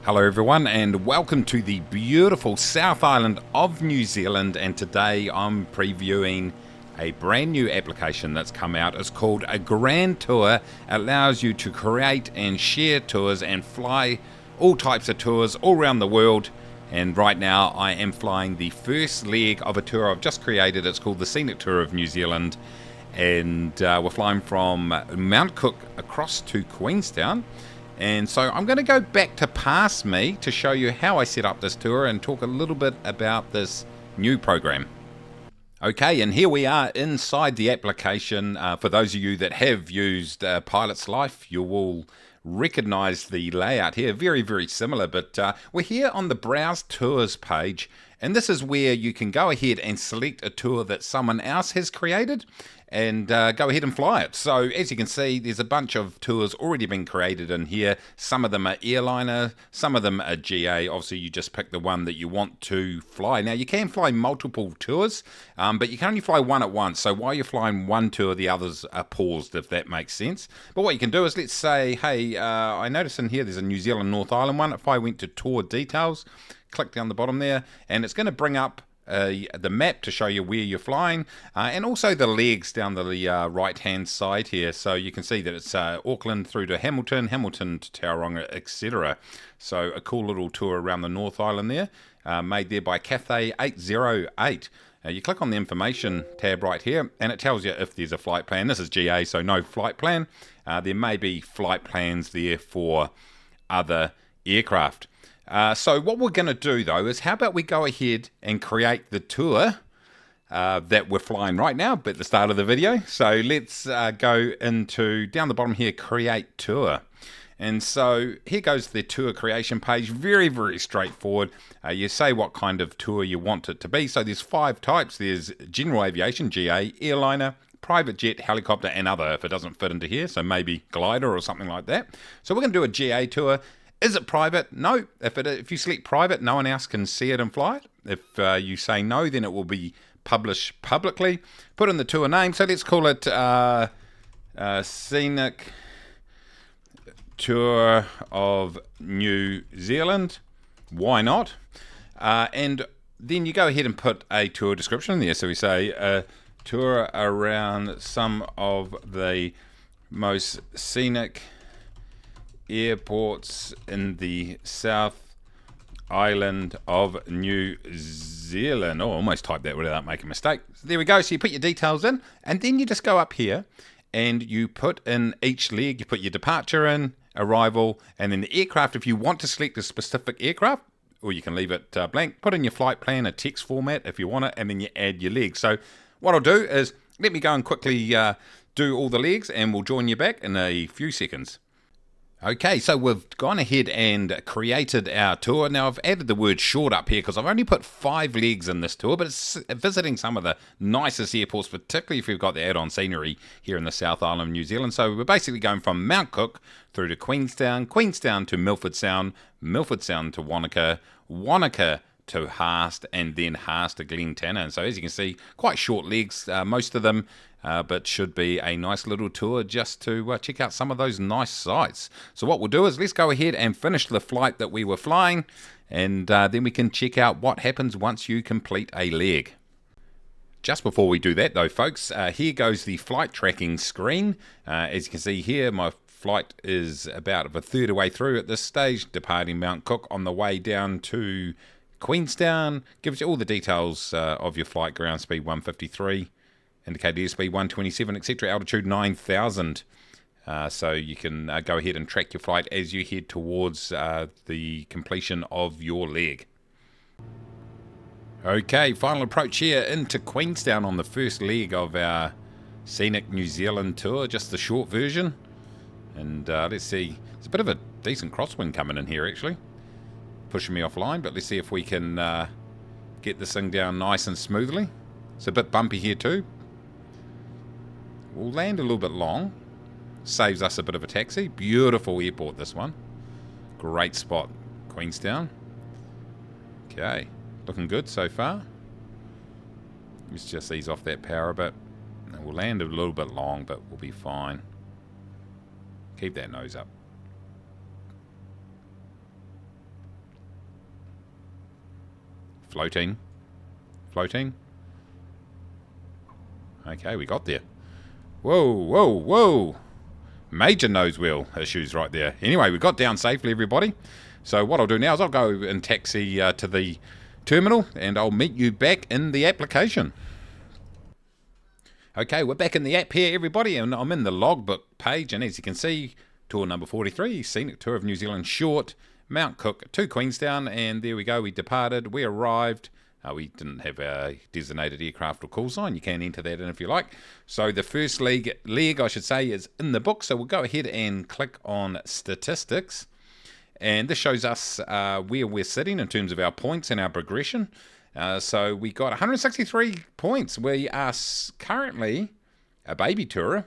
Hello everyone and welcome to the beautiful South Island of New Zealand, and today I'm previewing a brand new application that's come out. It's called a Grand Tour. It allows you to create and share tours and fly all types of tours all around the world. And right now I am flying the first leg of a tour I've just created. It's called the Scenic Tour of New Zealand, and we're flying from Mount Cook across to Queenstown. And so I'm going to go back to past me to show you how I set up this tour and talk a little bit about this new program. Okay, and here we are inside the application. For those of you that have used Pilot's Life, you will recognize the layout here. Very, very similar, but we're here on the Browse Tours page, and this is where you can go ahead and select a tour that someone else has created and go ahead and fly it. So as you can see, there's a bunch of tours already been created in here. Some of them are airliner, some of them are GA. Obviously you just pick the one that you want to fly. Now you can fly multiple tours, but you can only fly one at once. So while you're flying one tour, the others are paused, if that makes sense. But what you can do is, let's say, hey, I notice in here there's a New Zealand North Island one. If I went to tour details, click down the bottom there, and it's going to bring up the map to show you where you're flying, and also the legs down the right hand side here. So you can see that it's Auckland through to Hamilton, Hamilton to Tauranga, etc. So a cool little tour around the North Island there, made there by Cathay 808. You click on the information tab right here and it tells you if there's a flight plan. This is GA, so no flight plan. There may be flight plans there for other aircraft. So what we're going to do though is, how about we go ahead and create the tour that we're flying right now at the start of the video. So let's go into, down the bottom here, create tour. And so here goes the tour creation page. Very, very straightforward. You say what kind of tour you want it to be. So there's 5 types. There's general aviation, GA, airliner, private jet, helicopter, and other, if it doesn't fit into here. So maybe glider or something like that. So we're going to do a GA tour. Is it private? No. If you select private, no one else can see it and fly it. If you say no, then it will be published publicly. Put in the tour name. So let's call it Scenic Tour of New Zealand. Why not? And then you go ahead and put a tour description in there. So we say a tour around some of the most scenic airports in the South Island of New Zealand. Oh, almost typed that without making a mistake. So there we go. So you put your details in, and then you just go up here and you put in each leg. You put your departure in, arrival, and then the aircraft. If you want to select a specific aircraft, or you can leave it blank, put in your flight plan, a text format if you want it, and then you add your legs. So what I'll do is, let me go and quickly do all the legs, and we'll join you back in a few seconds. Okay, so we've gone ahead and created our tour. Now I've added the word short up here because I've only put 5 legs in this tour, but it's visiting some of the nicest airports, particularly if you've got the Addon scenery here in the South Island of New Zealand. So we're basically going from Mount Cook through to Queenstown, Queenstown to Milford Sound, Milford Sound to Wanaka, Wanaka to Haast, and then Haast to Glentana. And so as you can see, quite short legs, most of them, but should be a nice little tour just to check out some of those nice sights. So what we'll do is, let's go ahead and finish the flight that we were flying, and then we can check out what happens once you complete a leg. Just before we do that though, folks, here goes the flight tracking screen. As you can see here, my flight is about a third of the way through at this stage, departing Mount Cook on the way down to Queenstown. Gives you all the details of your flight: ground speed 153, indicated airspeed 127, etc., altitude 9,000. So you can go ahead and track your flight as you head towards the completion of your leg. Okay, final approach here into Queenstown on the first leg of our Scenic New Zealand tour, just the short version. And let's see, there's a bit of a decent crosswind coming in here actually, pushing me offline, but let's see if we can get this thing down nice and smoothly. It's a bit bumpy here too. We'll land a little bit long, saves us a bit of a taxi. Beautiful airport, this one. Great spot, Queenstown. Okay, looking good so far. Let's just ease off that power a bit. We'll land a little bit long, but we'll be fine. Keep that nose up. Floating. Floating. Okay, we got there. Whoa, whoa, whoa. Major nose wheel issues right there. Anyway, we got down safely, everybody. So what I'll do now is I'll go and taxi to the terminal, and I'll meet you back in the application. Okay, we're back in the app here, everybody, and I'm in the logbook page, and as you can see, tour number 43, Scenic Tour of New Zealand Short, Mount Cook to Queenstown, and there we go, we departed, we arrived. We didn't have a designated aircraft or call sign. You can enter that in if you like. So the first leg, I should say, is in the book. So we'll go ahead and click on Statistics. And this shows us where we're sitting in terms of our points and our progression. So we got 163 points. We are currently a baby tourer.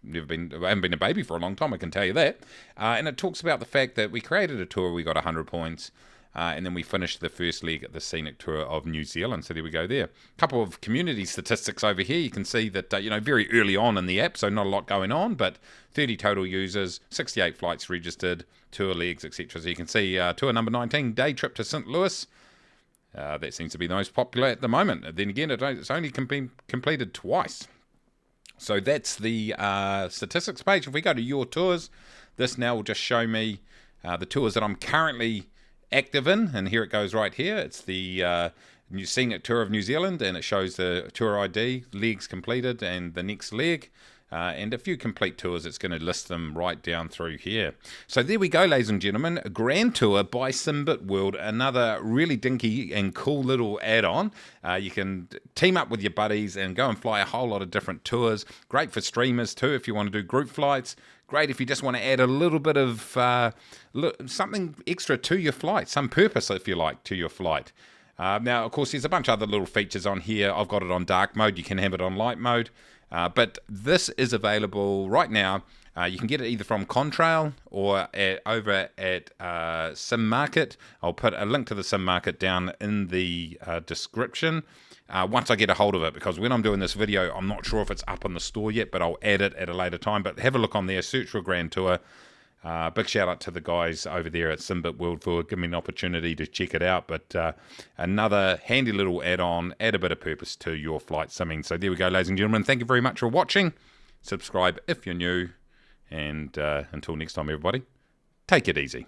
I haven't been a baby for a long time, I can tell you that. And it talks about the fact that we created a tour, we got 100 points. And then we finished the first leg at the Scenic Tour of New Zealand. So there we go there. A couple of community statistics over here. You can see that, very early on in the app, so not a lot going on, but 30 total users, 68 flights registered, tour legs, etc. So you can see tour number 19, day trip to St. Louis. That seems to be the most popular at the moment. Then again, it's only been completed twice. So that's the statistics page. If we go to your tours, this now will just show me the tours that I'm currently active in, and here it goes right here. It's the New Scenic Tour of New Zealand, and it shows the tour ID, legs completed, and the next leg. And if you complete tours, it's going to list them right down through here. So there we go, ladies and gentlemen. A grand tour by Simbit World, another really dinky and cool little add-on. You can team up with your buddies and go and fly a whole lot of different tours. Great for streamers too if you want to do group flights. Great if you just want to add a little bit of something extra to your flight, some purpose, if you like, to your flight. Now, of course, there's a bunch of other little features on here. I've got it on dark mode. You can have it on light mode. But this is available right now. You can get it either from Contrail or over at Sim Market. I'll put a link to the Sim Market down in the description once I get a hold of it, because when I'm doing this video, I'm not sure if it's up on the store yet, but I'll add it at a later time. But have a look on there, search for Grand Tour. Big shout out to the guys over there at Simbit World for giving me an opportunity to check it out. But another handy little add-on, add a bit of purpose to your flight simming. So there we go, ladies and gentlemen. Thank you very much for watching. Subscribe if you're new. And until next time, everybody, take it easy.